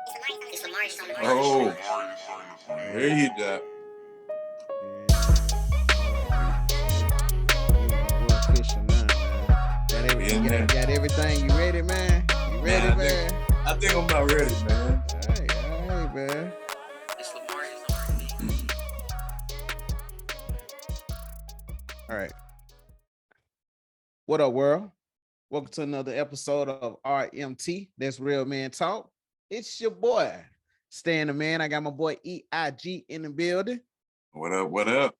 Oh, I hear you, Doc. We're official now, man. We in there. Got everything. You ready, man? You ready, Man, man? I think I'm about ready, man. All right, man. All right. What up, world? Welcome to another episode of R.M.T. That's Real Man Talk. It's your boy, Stan the Man. I got my boy EIG in the building. What up? What up?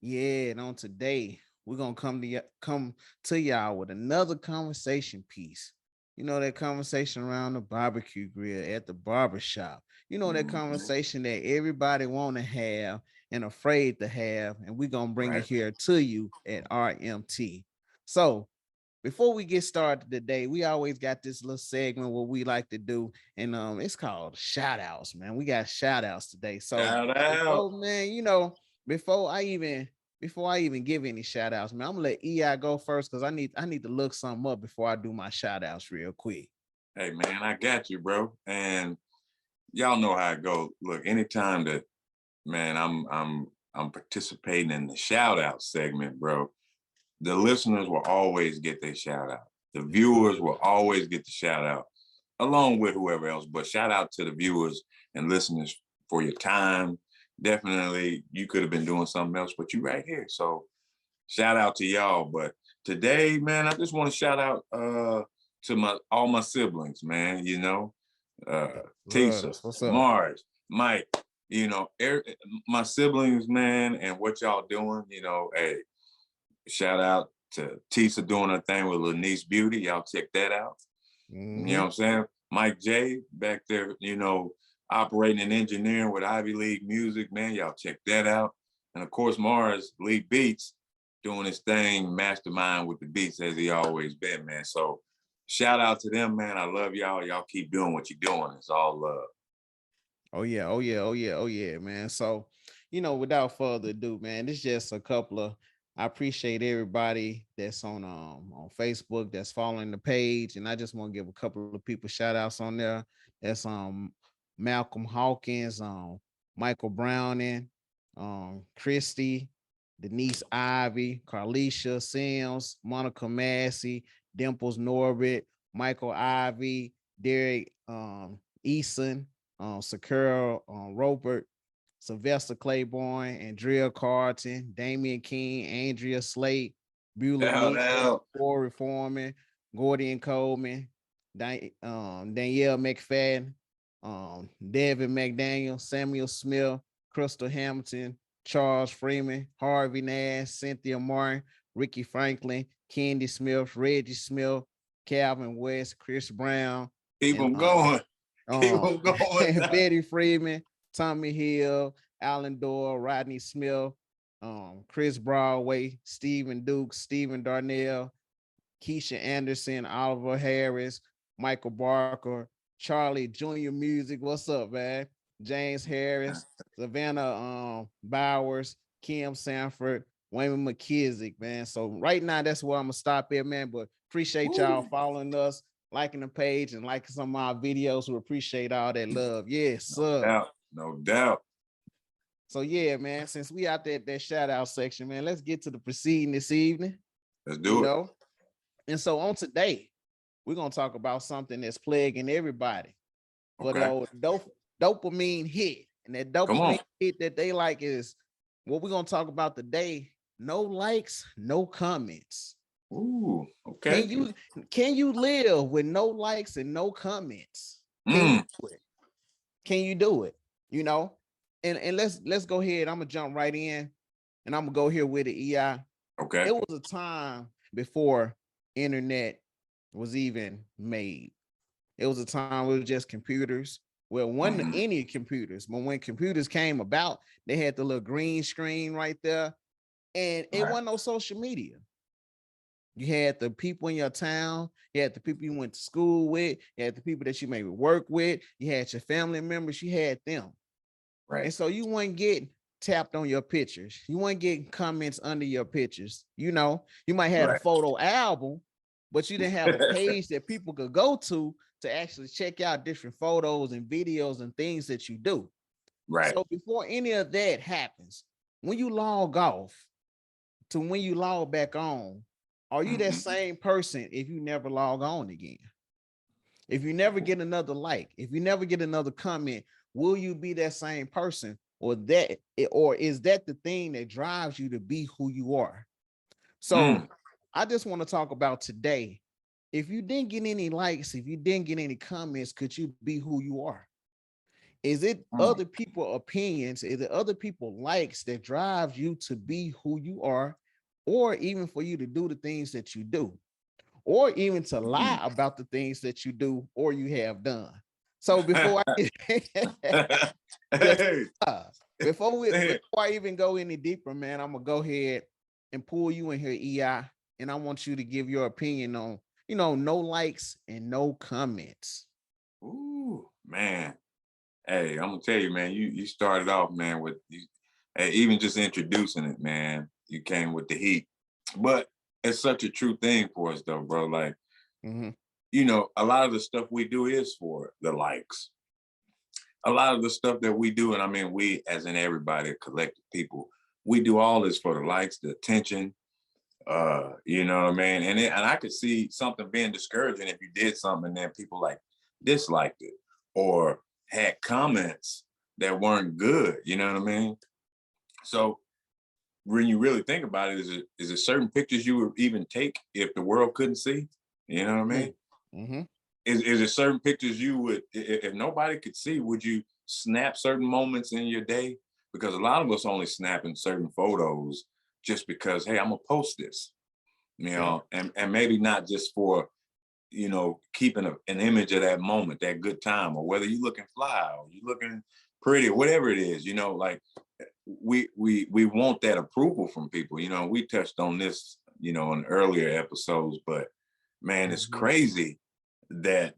Yeah, and on today, we're gonna come to y'all with another conversation piece. You know, that conversation around the barbecue grill at the barber shop. You know, that conversation that everybody want to have and afraid to have, and we're gonna bring it here to you at RMT. So before we get started today, we always got this little segment what we like to do, and it's called shout outs, man. We got shout outs today. So Shout out. man, you know, before I even give any shout outs, man, I'm gonna let EI go first because I need to look something up before I do my shout outs real quick. Hey, man, I got you, bro. And y'all know how it goes. Look, anytime that, man, I'm participating in the shout out segment, bro, the listeners will always get their shout out. The viewers will always get the shout out, along with whoever else. But shout out to the viewers and listeners for your time. Definitely, you could have been doing something else, but you right here. So shout out to y'all. But today, man, I just want to shout out to all my siblings, man. You know, Tisa, What's up? Mars, Mike. You know, my siblings, man, and what y'all doing. You know, hey, shout out to Tisa doing her thing with Lanice Beauty. Y'all check that out. Mm-hmm. You know what I'm saying? Mike J back there, you know, operating and engineering with Ivy League Music, man. Y'all check that out. And of course, Mars Lead Beats doing his thing, mastermind with the beats as he always been, man. So shout out to them, man. I love y'all. Y'all keep doing what you're doing. It's all love. Oh yeah, man. So, you know, without further ado, man, it's just a couple of I appreciate everybody that's on Facebook that's following the page. And I just want to give a couple of people shout outs on there. That's Malcolm Hawkins, Michael Browning, Christy, Denise Ivy, Carlicia Sims, Monica Massey, Dimples Norbert, Michael Ivy, Derek Eason, Sakura Robert, Sylvester Claiborne, Andrea Carlton, Damian King, Andrea Slate, Beulah Corey Foreman, Gordy Coleman, Danielle McFadden, David McDaniel, Samuel Smith, Crystal Hamilton, Charles Freeman, Harvey Nash, Cynthia Martin, Ricky Franklin, Candy Smith, Reggie Smith, Calvin West, Chris Brown. Keep them going. Keep them going. Betty Freeman, Tommy Hill, Alan Doyle, Rodney Smith, Chris Broadway, Stephen Duke, Stephen Darnell, Keisha Anderson, Oliver Harris, Michael Barker, Charlie Junior Music. What's up, man? James Harris, Savannah Bowers, Kim Sanford, Wayman McKissick, man. So right now, that's where I'm gonna stop here, man. But appreciate y'all following us, liking the page, and liking some of our videos. We appreciate all that love. Yes, sir. No doubt. So yeah, man, since we out there at that shout out section, man, let's get to the proceeding this evening. Let's do it. And so on today, we're gonna talk about something that's plaguing everybody. But dopamine hit. And that dopamine hit that they like is what we're gonna talk about today. No likes, no comments. Ooh, okay. Can you live with no likes and no comments? Can you do it? You know? And let's go ahead. I'm gonna jump right in and I'm gonna go here with the EI. Okay. It was a time before internet was even made. It was a time where it was just computers. Well, wasn't any computers, but when computers came about, they had the little green screen right there, and it wasn't no social media. You had the people in your town, you had the people you went to school with, you had the people that you maybe work with, you had your family members, you had them. Right. And so you weren't getting tapped on your pictures. You weren't getting comments under your pictures. You know, you might have a photo album, but you didn't have a page that people could go to to actually check out different photos and videos and things that you do. Right. So before any of that happens, when you log off to when you log back on, are you that Mm-hmm. same person if you never log on again? If you never get another like, if you never get another comment, will you be that same person? Or is that the thing that drives you to be who you are? So Mm. I just want to talk about today. If you didn't get any likes, if you didn't get any comments, could you be who you are? Is it Mm. other people opinions? Is it other people likes that drives you to be who you are, or even for you to do the things that you do, or even to lie Mm. about the things that you do or you have done? So before I just Hey, before I even go any deeper, man, I'm gonna go ahead and pull you in here, EI, and I want you to give your opinion on, no likes and no comments. ooh, man. Hey, I'm gonna tell you, man. You started off, man, with you, hey, even just introducing it, man. You came with the heat, but it's such a true thing for us, though, bro. Like, Mm-hmm. a lot of the stuff we do is for the likes. A lot of the stuff that we do, and I mean, we, as in everybody, collective people, we do all this for the likes, the attention. You know what I mean? And I could see something being discouraging if you did something and then people like disliked it or had comments that weren't good. You know what I mean? So when you really think about it, is it certain pictures you would even take if the world couldn't see? You know what I mean? Mm-hmm. Is it certain pictures you would, if nobody could see, would you snap certain moments in your day? Because a lot of us only snapping certain photos just because, hey, I'm gonna post this, Yeah. and maybe not just for, keeping an image of that moment, that good time, or whether you looking fly or you looking pretty, whatever it is, like we want that approval from people. We touched on this, in earlier episodes, but man, it's Mm-hmm. crazy that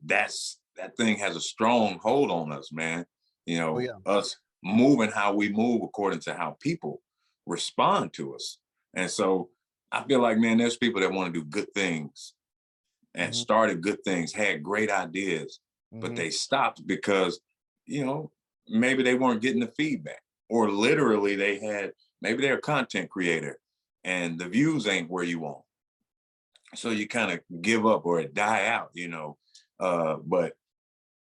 thing has a strong hold on us, man. Oh yeah. Us moving how we move according to how people respond to us. And so I feel like, man, there's people that want to do good things and Mm-hmm. started good things, had great ideas, but Mm-hmm. they stopped because, you know, maybe they weren't getting the feedback, or literally maybe they're a content creator and the views ain't where you want. So you kind of give up or die out. But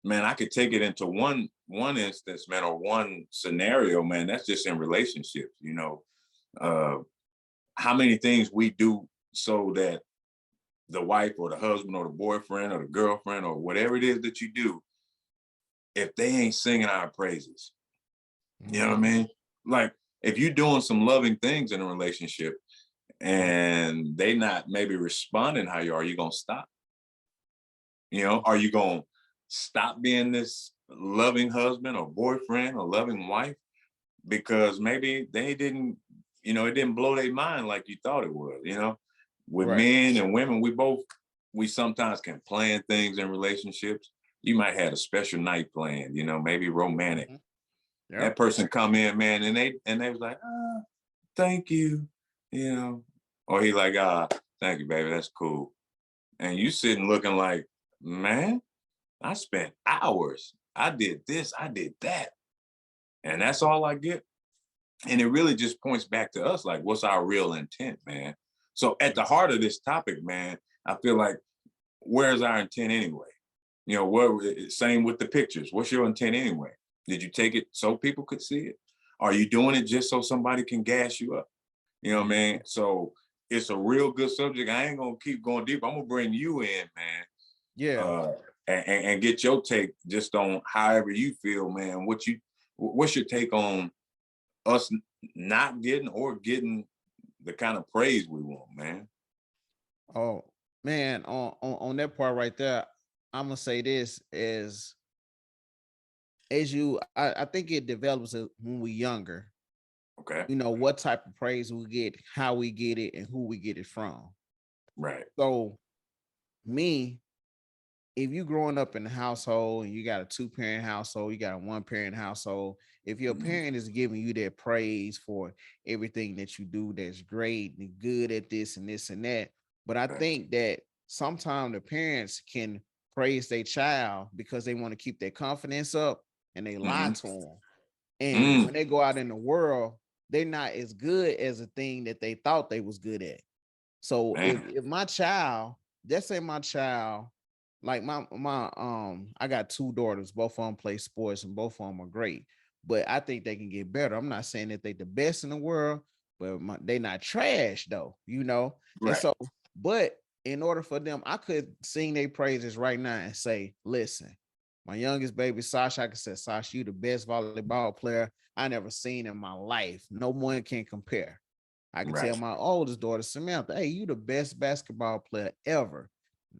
man, I could take it into one instance, man, or one scenario, man. That's just in relationships. Uh, how many things we do so that the wife or the husband or the boyfriend or the girlfriend or whatever it is that you do, if they ain't singing our praises, you know Mm-hmm. what I mean? Like, if you're doing some loving things in a relationship and they not maybe responding how you gonna stop? Are you gonna stop being this loving husband or boyfriend or loving wife because maybe they didn't, it didn't blow their mind like you thought it would? With Right. men and women, we sometimes can plan things in relationships. You might have a special night planned, maybe romantic. Mm-hmm. That Yep. person come in, man, and they was like, thank you, or he like, thank you, baby, that's cool. And you sitting looking like, man, I spent hours. I did this, I did that. And that's all I get. And it really just points back to us, like, what's our real intent, man? So at the heart of this topic, man, I feel like, where's our intent anyway? Same with the pictures. What's your intent anyway? Did you take it so people could see it? Are you doing it just so somebody can gas you up? You know what I mean? So it's a real good subject. I ain't gonna keep going deep. I'm gonna bring you in, man, Yeah. uh, and get your take just on however you feel, man. What's your take on us not getting or getting the kind of praise we want, man? Oh man, on that part right there, I'm gonna say this I think it develops when we younger. Okay, What type of praise we get, how we get it, and who we get it from. right. So me, if you growing up in a household and you got a two-parent household, you got a one-parent household, if your Mhm. parent is giving you that praise for everything that you do, that's great and good at this and this and that. But I Okay. think that sometimes the parents can praise their child because they want to keep their confidence up, and they lie Mm-hmm. to them. And Mm. when they go out in the world, they're not as good as a thing that they thought they was good at. So Man. if my child, let's say my child, like my I got two daughters, both of them play sports and both of them are great, but I think they can get better. I'm not saying that they the best in the world, but they not trash though, you know. And Right. so, but in order for them, I could sing their praises right now and say, listen, my youngest baby Sasha, I could say, Sasha, you the best volleyball player I never seen in my life. No one can compare. I can tell Right. my oldest daughter, Samantha, hey, you the best basketball player ever.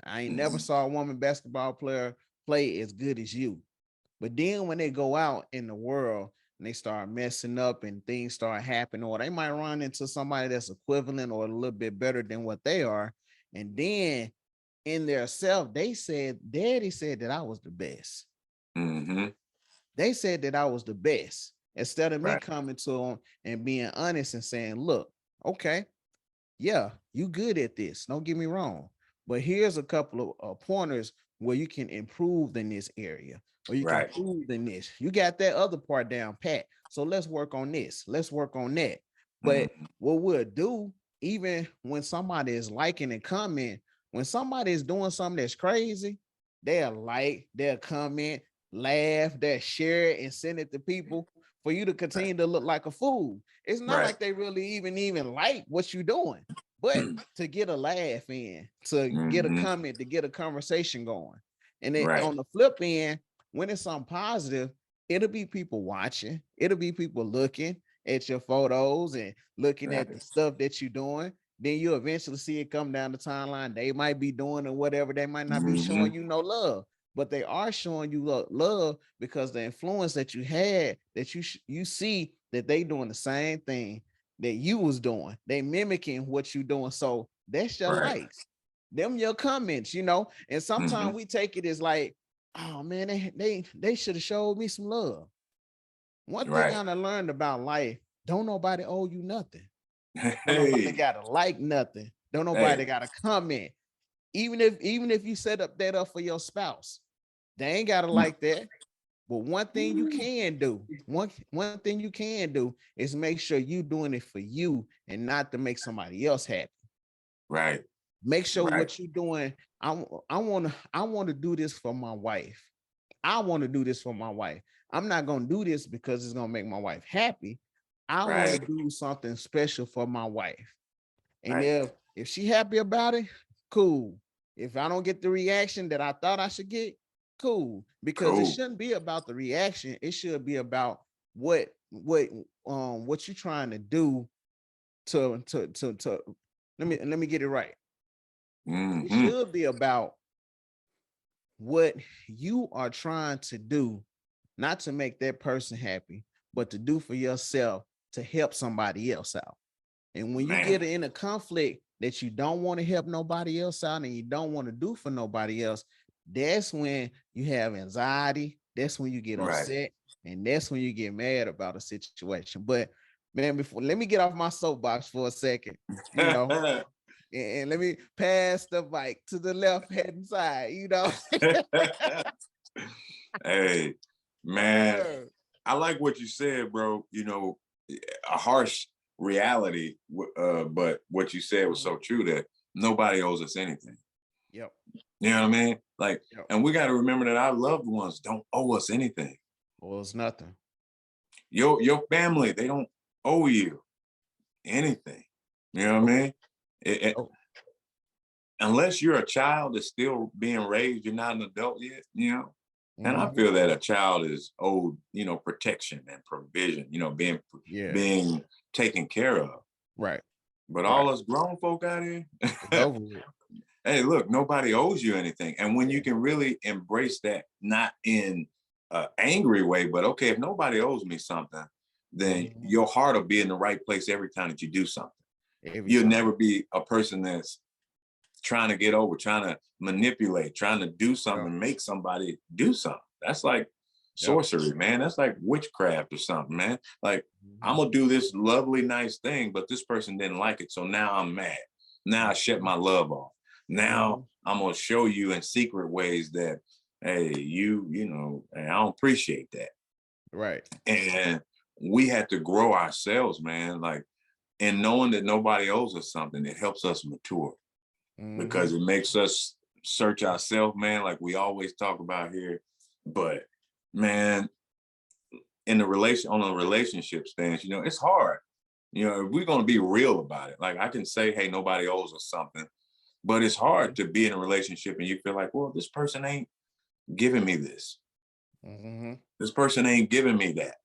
I ain't never Mm-hmm. saw a woman basketball player play as good as you. But then when they go out in the world and they start messing up and things start happening, or they might run into somebody that's equivalent or a little bit better than what they are. And then in their self, they said, Daddy said that I was the best. Mm-hmm. They said that I was the best. Instead of me Right. coming to them and being honest and saying, look, okay, yeah, you good at this. Don't get me wrong. But here's a couple of pointers where you can improve in this area, or you can Right. improve in this. You got that other part down pat. So let's work on this. Let's work on that. But Mm-hmm. what we'll do, even when somebody is liking and comment, when somebody is doing something that's crazy, they'll like, they'll comment, laugh, they'll share it and send it to people for you to Right. continue to look like a fool. It's not Right. like they really even like what you're doing, but to get a laugh in, to get a Mm-hmm. comment, to get a conversation going. And then Right. on the flip end, when it's something positive, it'll be people watching, it'll be people looking at your photos and looking at the Right. stuff that you're doing. Then you eventually see it come down the timeline. They might be doing or whatever. They might not be Mm-hmm. showing you no love, but they are showing you love because the influence that you had, that you see that they doing the same thing that you was doing. They mimicking what you doing. So that's your Right. likes, them your comments, you know. And Mm-hmm. sometimes we take it as like, oh man, they should have showed me some love. One thing Right. I done learned about life: don't nobody owe you nothing. Don't nobody Hey. gotta like nothing. Don't nobody Hey. gotta comment. Even if you set up that up for your spouse, they ain't gotta like that. But one thing you can do, one thing you can do is make sure you doing it for you and not to make somebody else happy. Right. Make sure Right. what you're doing. I want to do this for my wife. I want to do this for my wife. I'm not gonna do this because it's gonna make my wife happy. I want to Right. do something special for my wife. And Right. if she happy about it, cool. If I don't get the reaction that I thought I should get, cool. Because it Cool. shouldn't be about the reaction. It should be about what you're trying to do to let me get it right. It Mm-hmm. should be about what you are trying to do, not to make that person happy, but to do for yourself to help somebody else out. And when you Man. get in a conflict that you don't want to help nobody else out and you don't want to do for nobody else, that's when you have anxiety. That's when you get Right. upset. And that's when you get mad about a situation. But man, before let me get off my soapbox for a second, you know, and let me pass the mic to the left hand side, you know. Hey, man, Uh, I like what you said, bro. A harsh reality, but what you said was so true that nobody owes us anything. yep, You know what I mean? Like, yep. and we got to remember that our loved ones don't owe us anything. Well, it's nothing. Your family, they don't owe you anything. You know what I Nope. mean? Nope. Unless you're a child that's still being raised, you're not an adult yet. And I Mhm. feel that a child is owed, protection and provision, being Yeah. being taken care of. Right. But Right. all us grown folk out here, It's over with. hey, look, nobody owes you anything. And when you Yeah. can really embrace that, not in an angry way, but okay, if nobody owes me something, then Mhm. your heart will be in the right place every time that you do something. Every You'll time. never be a person that's trying to get over, trying to manipulate, trying to do Yep. something, make somebody do something. That's like Yep. sorcery, man. That's like witchcraft or something, man. Like, I'm Mhm. gonna do this lovely, nice thing, but this person didn't like it. So now I'm mad. Now I shut Mhm. my love off. Now Mhm. I'm gonna show you in secret ways that, hey, you know, and I don't appreciate that. Right. And we had to grow ourselves, man. Like, and knowing that nobody owes us something, it helps us mature Mm-hmm. because it makes us search ourselves, man, like we always talk about here. But man, in the relation on a relationship stance, you know, it's hard. You know, if we're gonna be real about it, like I can say, hey, nobody owes us something, but it's hard to be in a relationship and you feel like, well, this person ain't giving me this. Mm-hmm. This person ain't giving me that.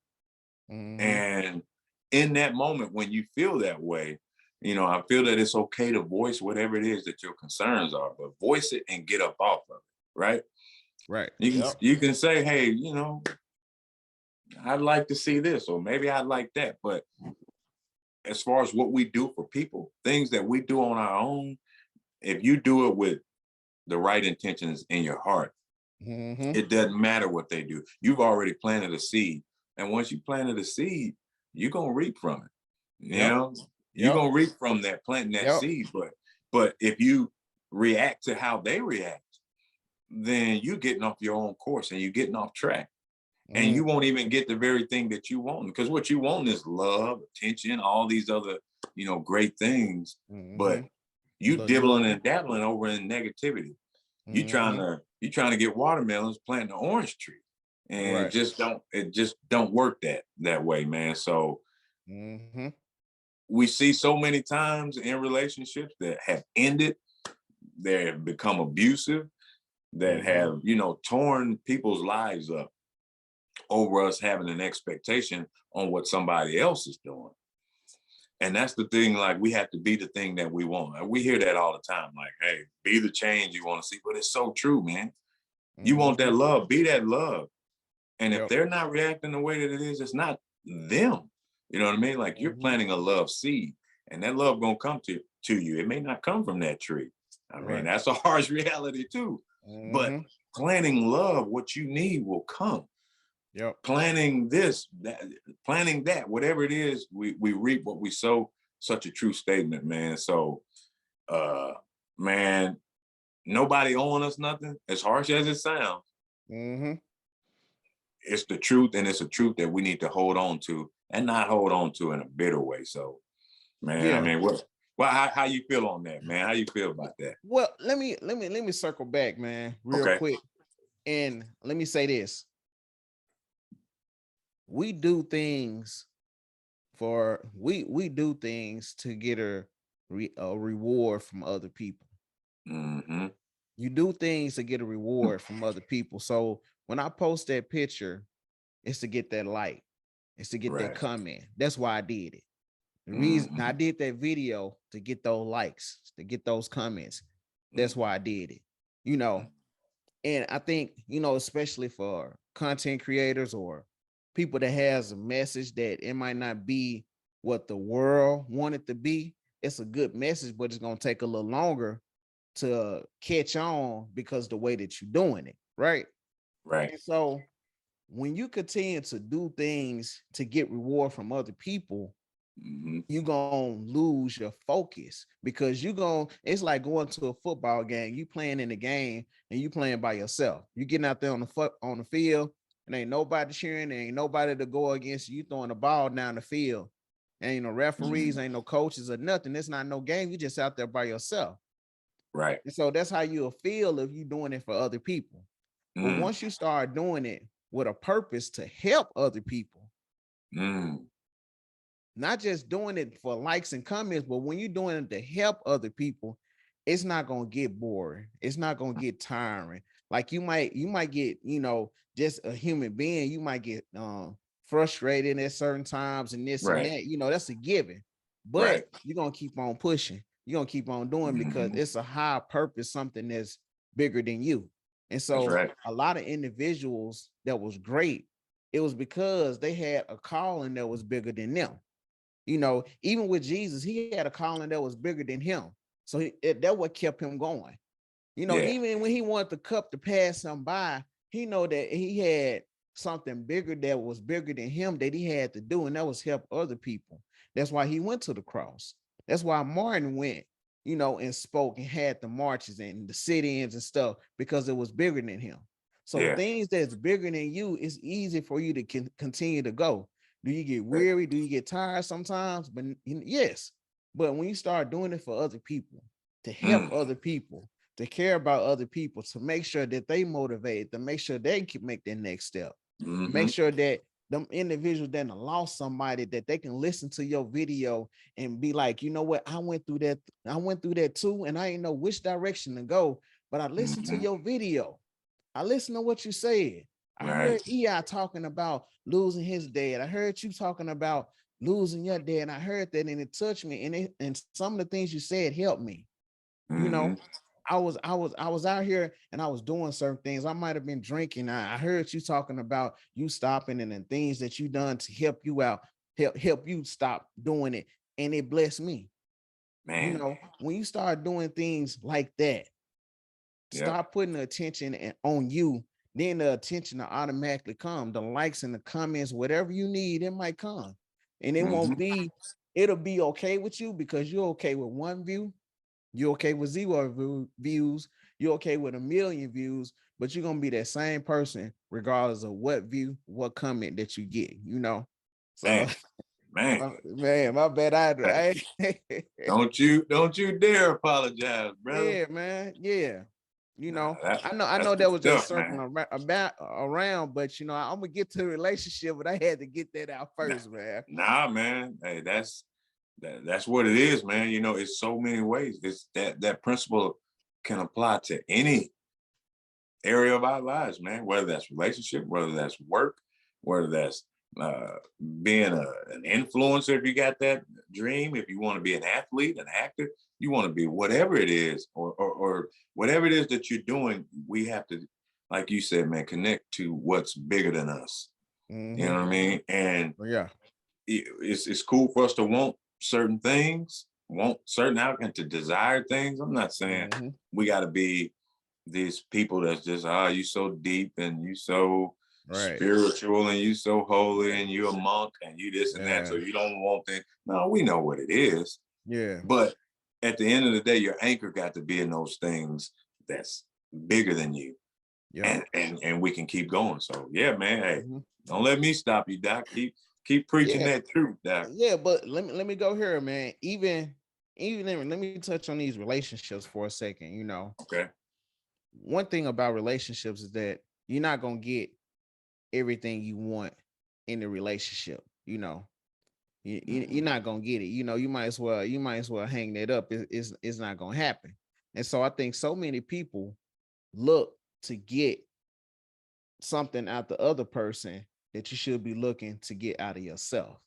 Mm-hmm. And in that moment, when you feel that way, you know, I feel that it's okay to voice whatever it is that your concerns are, but voice it and get up off of it, right? Right. You can Yep. you can say, hey, you know, I'd like to see this, or maybe I'd like that. But as far as what we do for people, things that we do on our own, if you do it with the right intentions in your heart, Mm-hmm. it doesn't matter what they do. You've already planted a seed. And once you planted a seed, you're gonna reap from it. You Yep. know, you're Yep. gonna reap from that planting that Yep. seed. But if you react to how they react, then you're getting off your own course and you're getting off track. And Mm-hmm. you won't even get the very thing that you want. Because what you want is love, attention, all these other, you know, great things. Mm-hmm. But you The new. dibbling and dabbling over in negativity. Mm-hmm. You trying to get watermelons planting an orange tree. And Right. it just don't work that way, man. So Mm-hmm. we see so many times in relationships that have ended, that have become abusive, that Mm-hmm. have, you know, torn people's lives up over us having an expectation on what somebody else is doing. And that's the thing, like we have to be the thing that we want. And we hear that all the time, like, hey, be the change you want to see. But it's so true, man. You want Mm-hmm. that love, be that love. And if Yep. they're not reacting the way that it is, it's not them. You know what I mean? Like you're Mm-hmm. planting a love seed, and that love gonna come to you. It may not come from that tree. I mean, Right. that's a harsh reality too. But Mm-hmm. planting love, what you need will come. Yep. Planting this, that, planting that, whatever it is, we reap what we sow. Such a true statement, man. So, uh, man, nobody owing us nothing. As harsh as it sounds, Mm-hmm. it's the truth, and it's a truth that we need to hold on to, and not hold on to in a bitter way. So, man, I Yeah. mean, how you feel on that, man? How you feel about that? Well, let me circle back, man, real Okay. quick. And let me say this. We do things we do things to get a reward from other people. Mm-hmm. You do things to get a reward from other people. So when I post that picture, it's to get that like, it's to get that Right. comment. That's why I did it. The reason I Mm-hmm. did that video to get those likes, to get those comments. That's why I did it. You know, and I think, especially for content creators or people that has a message that it might not be what the world wanted to be, it's a good message, but it's going to take a little longer to catch on because the way that you're doing it, right? Right. And so when you continue to do things to get reward from other people, Mm-hmm. you're gonna lose your focus because it's like going to a football game. You playing in the game and you playing by yourself. You getting out there on the field, and ain't nobody cheering, ain't nobody to go against you throwing the ball down the field. Ain't no referees, Mm-hmm. ain't no coaches or nothing. It's not no game. You just out there by yourself. Right. And so that's how you'll feel if you're doing it for other people. But Mm. once you start doing it with a purpose to help other people, Mm. not just doing it for likes and comments, but when you're doing it to help other people, it's not gonna get boring. It's not gonna get tiring. Like you might get, just a human being, you might get frustrated at certain times and this and Right. that. That's a given. But Right. you're gonna keep on pushing. You're gonna keep on doing because Mm-hmm. it's a high purpose, something that's bigger than you. And That's so right. a lot of individuals that was great, it was because they had a calling that was bigger than them. Even with Jesus, he had a calling that was bigger than him. So that what kept him going. Yeah. Even when he wanted the cup to pass him by, he know that he had something bigger that was bigger than him that he had to do, and that was help other people. That's why he went to the cross. That's why Martin went. and spoke and had the marches and the sit-ins and stuff because it was bigger than him. So Yeah. things that's bigger than you, it's easy for you to continue to go. Do you get weary? Do you get tired sometimes? But yes. But when you start doing it for other people, to help Mm, other people, to care about other people, to make sure that they motivate, to make sure they can make their next step, mm-hmm. make sure that them individuals that lost somebody, that they can listen to your video and be like, you know what, I went through that too, and I didn't know which direction to go, but I listened to Mm-hmm. your video. I listened to what you said. I Right. heard EI talking about losing his dad. I heard you talking about losing your dad. And I heard that and it touched me. And some of the things you said helped me. You Mm-hmm. know, I was out here and I was doing certain things. I might have been drinking. I heard you talking about you stopping and things that you done to help you out, help you stop doing it. And it blessed me. Man. When you start doing things like that, Yep. start putting the attention on you, then the attention will automatically come. The likes and the comments, whatever you need, it might come. And Mm-hmm. it'll be okay with you because you're okay with one view, you're okay with zero views, you're okay with a million views, but you're gonna be that same person regardless of what view, what comment that you get. So Man. Man. man, my bad. Hey, don't you dare apologize, brother. Yeah, man. Yeah. Nah, I that's know good that was just stuff, man. circling around, but I'm gonna get to the relationship, but I had to get that out Nah, first, man. nah, man. Hey, that's what it is, man. It's so many ways. It's that principle can apply to any area of our lives, man. Whether that's relationship, whether that's work, whether that's uh, being an influencer. If you got that dream, if you want to be an athlete, an actor, you want to be whatever it is, or whatever it is that you're doing. We have to, like you said, man, connect to what's bigger than us. You Mm-hmm. know what I mean? And Yeah. it's cool for us to want certain things, want certain outcomes, to desire things. I'm not saying Mm-hmm. we got to be these people that's just you so deep and you so Right. spiritual and you so holy and you a monk and you this and that, Yeah. so you don't want things. No, we know what it is, Yeah. but at the end of the day, your anchor got to be in those things that's bigger than you, Yep. and we can keep going. So yeah, man, hey, Mm-hmm. don't let me stop you, Doc. Keep preaching Yeah. that truth, Doc. Yeah, but let me go here, man. Let me touch on these relationships for a second. Okay. One thing about relationships is that you're not gonna get everything you want in the relationship. You're Mm-hmm. not gonna get it. You might as well hang that up. It's not gonna happen. And so I think so many people look to get something out the other person that you should be looking to get out of yourself.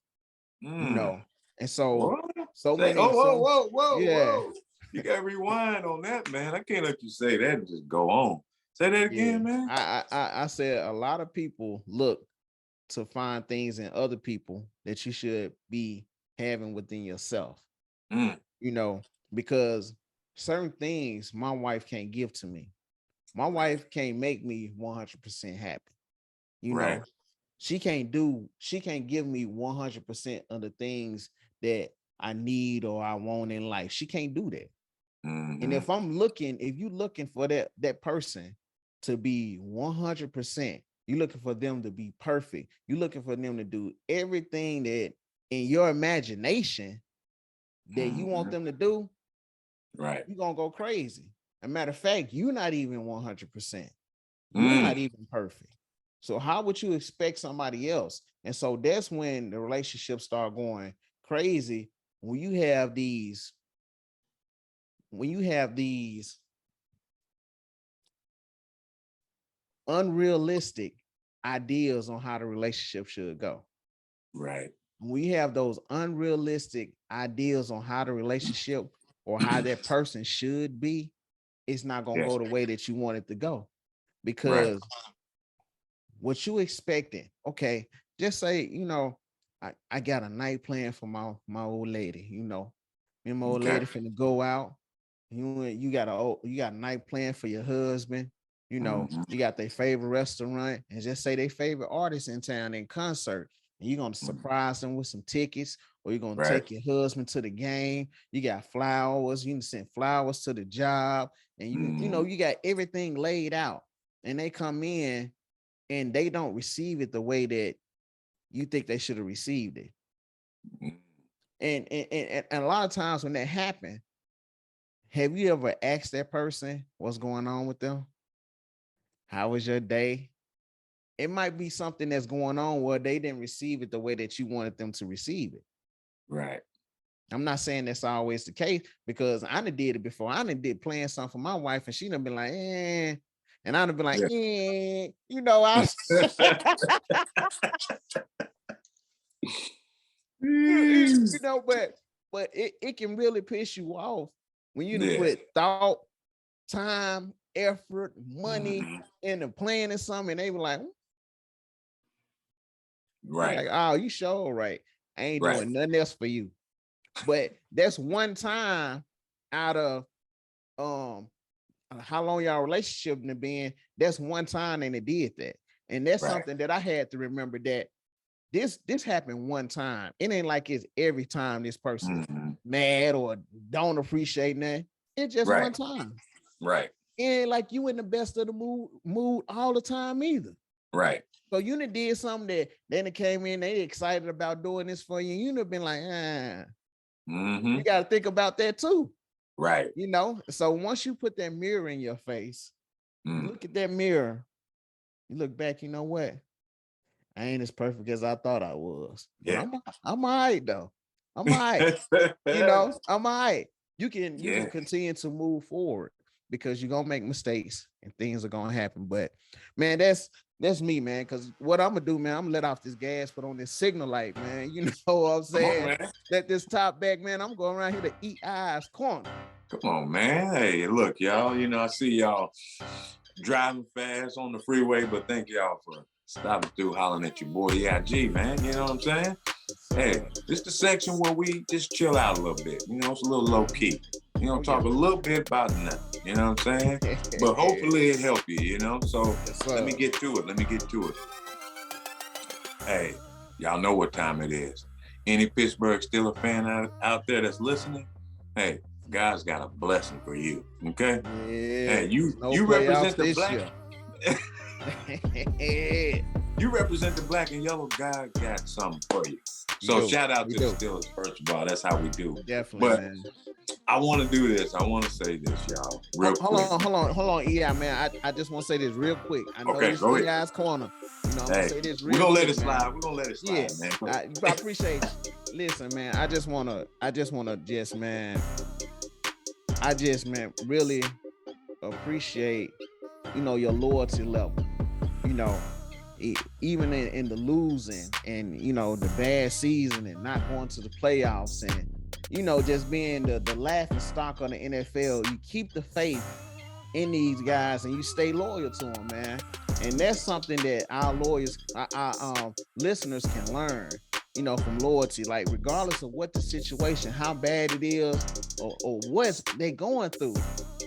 You Mm. know, and so What? so Say, many oh, whoa, so whoa, whoa, yeah, whoa. You got to rewind on that, man. I can't let you say that and just go on. Say that yeah. again, man. I said a lot of people look to find things in other people that you should be having within yourself. Mm, You know, because certain things my wife can't give to me. My right, wife can't make me 100% happy. You right. know, she can't give me 100% of the things that I need or I want in life. She can't do that. And Mm-hmm. if you're looking for that person to be 100%, you're looking for them to be perfect. You're looking for them to do everything that in your imagination that you want Mm-hmm. them to do, Right. you're gonna go crazy. As a matter of fact, you're not even 100%. You're Mm, not even perfect. So how would you expect somebody else? And so that's when the relationships start going crazy when you have these unrealistic ideas on how the relationship should go. right. When we have those unrealistic ideas on how the relationship or how that person should be, it's not going to Yes. go the way that you want it to go Right. because what you expecting, okay, just say, I got a night plan for my old lady, me and my old Okay. lady finna go out. You got a night plan for your husband. Mm-hmm. You got their favorite restaurant and just say their favorite artist in town in concert. And you're gonna Mm-hmm. surprise them with some tickets, or you're gonna Right. take your husband to the game. You got flowers, you can send flowers to the job, and you got everything laid out. And they come in and they don't receive it the way that you think they should have received it. Mm. And a lot of times when that happens, have you ever asked that person what's going on with them? How was your day? It might be something that's going on where they didn't receive it the way that you wanted them to receive it. Right. I'm not saying that's always the case, because I done did it before. I done did playing something for my wife, and she done been like, eh. And I done been like, Yeah. eh, I but it can really piss you off when you done Yeah. put thought, time, effort, money Mhm. into planning something, and they were like, Right. like, oh, you sure right. I ain't Right. doing nothing else for you. But that's one time out of how long y'all relationship have been. That's one time and it did that. And that's Right. something that I had to remember, that this happened one time. It ain't like it's every time this person Mhm. mad or don't appreciate nothing. It's just one Right. time. Right. It ain't like you in the best of the mood all the time either. Right. So you done did something that then it came in, they excited about doing this for you. You done been like, Mm-hmm. you got to think about that too. Right. So once you put that mirror in your face, you look at that mirror, you look back, you know what? I ain't as perfect as I thought I was. But Yeah. I'm all right though. I'm all right. I'm all right. You can continue to move forward, because you're gonna make mistakes and things are gonna happen. But man, that's me, man. Cause what I'm gonna do, man, I'm gonna let off this gas, put on this signal light, man. You know what I'm saying? Come on, man. Let this top back, man. I'm going around here to eat eyes corner. Come on, man. Hey, look, y'all. I see y'all driving fast on the freeway, but thank y'all for stopping through, hollering at your boy EIG, man. You know what I'm saying? Hey, this is the section where we just chill out a little bit. It's a little low key. Talk a little bit about nothing. You know what I'm saying? But hopefully it help you, So let me get to it. Hey, y'all know what time it is. Any Pittsburgh Steelers fan out there that's listening, hey, God's got a blessing for you. Okay? Yeah. Hey, you represent the black. You represent the black and yellow. God got something for you. So shout out to the Steelers, first of all. That's how we do. Definitely, but man. I want to do this. I want to say this, y'all. Hold on, EI, man. I just want to say this real quick. I know this is EI's corner. I'm gonna say this real quick. We're gonna let it slide, man. I appreciate you. Listen, man, I just wanna really appreciate, your loyalty level. Even in the losing and the bad season and not going to the playoffs and just being the laughing stock on the NFL, you keep the faith in these guys and you stay loyal to them, man. And that's something that our listeners can learn, from loyalty. Like, regardless of what the situation, how bad it is, or what they going through,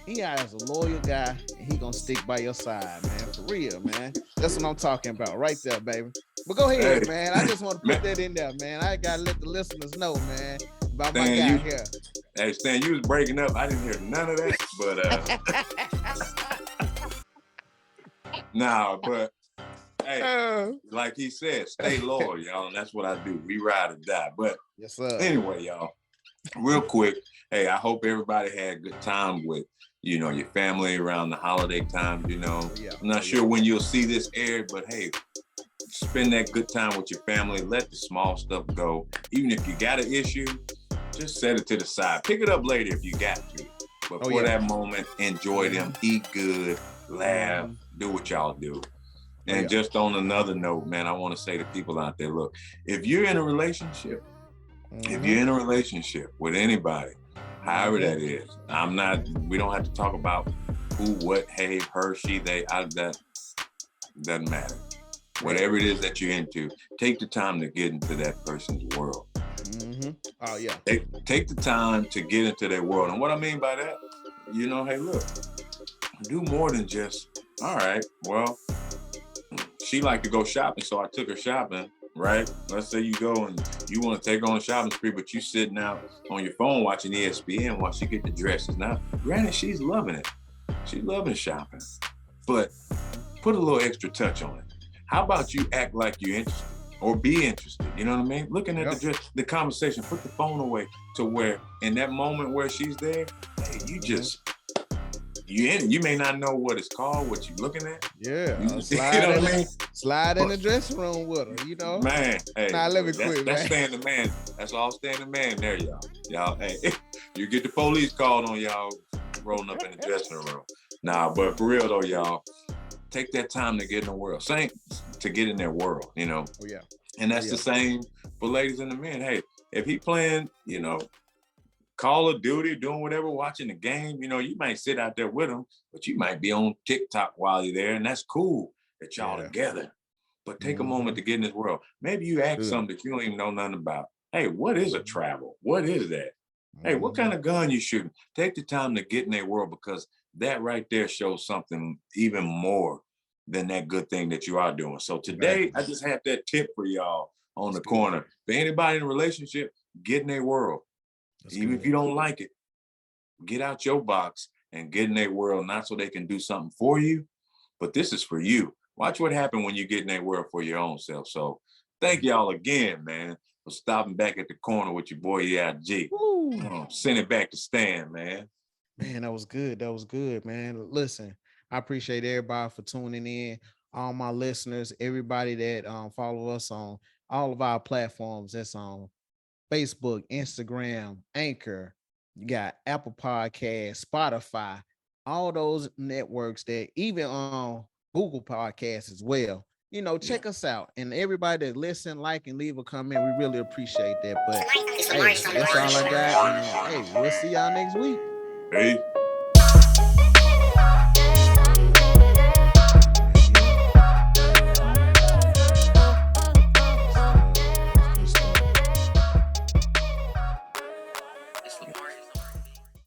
he is a loyal guy and he gonna stick by your side, man. For real, man. That's what I'm talking about right there, baby. But go ahead, man. I just want to put that in there, man. I gotta let the listeners know, man, about my guy here. Hey, Stan, you was breaking up. I didn't hear none of that, but nah, but hey, like he said, stay loyal, y'all, and that's what I do. We ride or die. But yes, sir. Anyway, y'all, real quick, hey, I hope everybody had a good time with your family around the holiday time. I'm not sure when you'll see this aired, but hey, spend that good time with your family. Let the small stuff go. Even if you got an issue, just set it to the side. Pick it up later if you got to. But for that moment, enjoy them, eat good, laugh, do what y'all do. And just on another note, man, I want to say to people out there, look, if you're in a relationship, with anybody, however that is, we don't have to talk about who, what, hey, her, she, they, that doesn't matter. Whatever it is that you're into, take the time to get into that person's world. Oh, yeah. Take the time to get into their world. And what I mean by that, hey, look, do more than just, all right, well, she liked to go shopping, so I took her shopping. right? Let's say you go and you want to take on a shopping spree, but you sitting out on your phone watching ESPN while she get the dresses. Now, granted, she's loving it. She's loving shopping, but put a little extra touch on it. How about you act like you're interested or be interested? You know what I mean? Looking at the conversation, put the phone away to where in that moment where she's there, hey, you just you may not know what it's called, what you're looking at. Yeah, slide in the dressing room with her, you know. Man, hey, nah, let me quit, that's man. staying the man. That's all staying the man there, y'all. Y'all, hey, you get the police called on y'all rolling up in the dressing room. Nah, but for real though, y'all, take that time to get in the world. Same to get in their world, you know. Oh yeah. And that's the same for ladies and the men. Hey, if he playing, you know, Call of Duty, doing whatever, watching the game, you know, you might sit out there with him, but you might be on TikTok while you're there, and that's cool that y'all together. But take a moment to get in this world. Maybe you ask something that you don't even know nothing about. Hey, what is a travel? What is that? Hey, what kind of gun you shooting? Take the time to get in their world, because that right there shows something even more than that good thing that you are doing. So today, I just have that tip for y'all on the corner. For anybody in a relationship, get in their world. Even if you don't like it, get out your box and get in their world, not so they can do something for you, but this is for you. Watch what happens when you get in their world for your own self. So thank y'all again, man, for stopping back at the corner with your boy EIG. Send it back to Stan, man. Man, that was good. That was good, man. Listen, I appreciate everybody for tuning in. All my listeners, everybody that follow us on all of our platforms. That's on Facebook, Instagram, Anchor. You got Apple Podcasts, Spotify, all those networks that even on Google Podcasts as well. You know, check us out. And everybody that listen, like, and leave a comment, we really appreciate that. But hey, that's all I got. And hey, we'll see y'all next week. Hey.